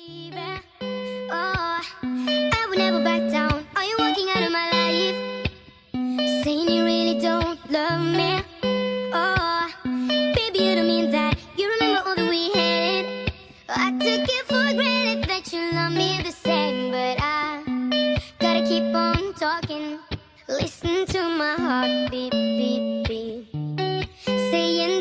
Baby, oh, I would never back down. Are you walking out of my life? Saying you really don't love me. Oh, baby, you don't mean that. You remember all that we had. I took it for granted that you love me the same, but I gotta keep on talking. Listen to my heart beat, beat, beat. Saying